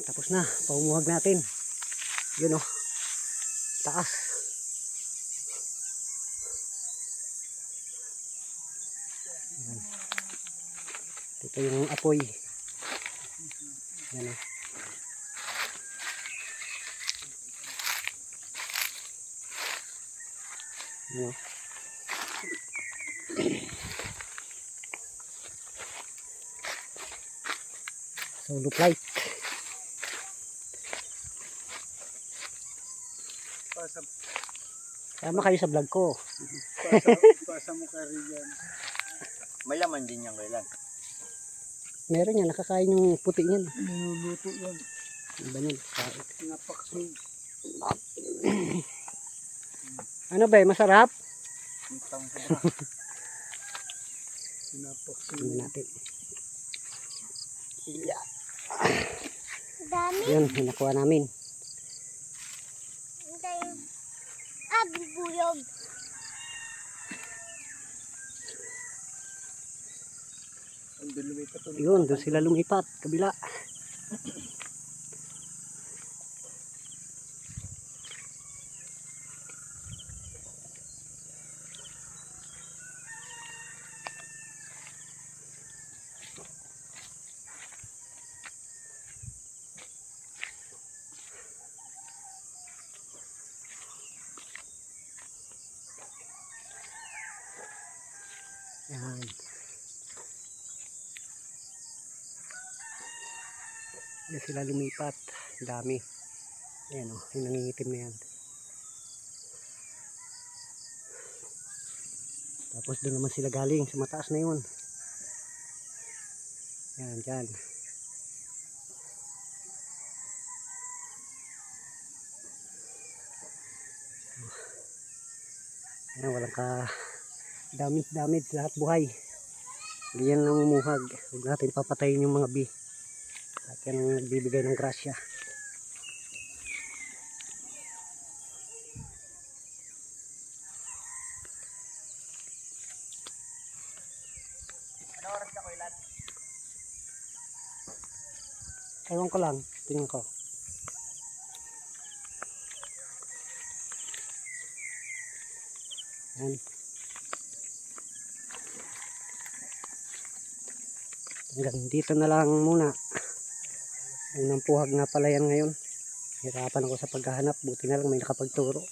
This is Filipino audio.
Tapos na, paumuhag natin. Yun oh, taas. Yan. Ito yung apoy. Yan oh. Yan oh. Solo flight. Sama kayo sa vlog ko. Pasa mo ka rin yan. May laman din yan kailan. Meron yan, nakakain yung puti niyan. Niluluto yan. Iba niyan. Napakso. Ano ba masarap? Napakso. Tingnan natin. Yeah. Dami. Yun, nakuha namin. Bubuyog. Yun, doon sila lumipat. Kabila. Yan. Yan sila lumipat. Dami. Ayan o, yung nangingitim na yan. Tapos doon naman sila galing sa mataas na yun. Yan, dyan. Ayan, walang damage lahat buhay. Hindi yan namumuhag. Huwag natin papatayin yung mga bee. At yan ang nagbibigay ng grasya. Ano oras na ko ilan? Ewan ko lang. Tingnan ko. Yan. Hanggang dito na lang muna. Unang puhag nga pala yan ngayon. Hirapan ako sa paghahanap. Buti na lang may nakapagturo.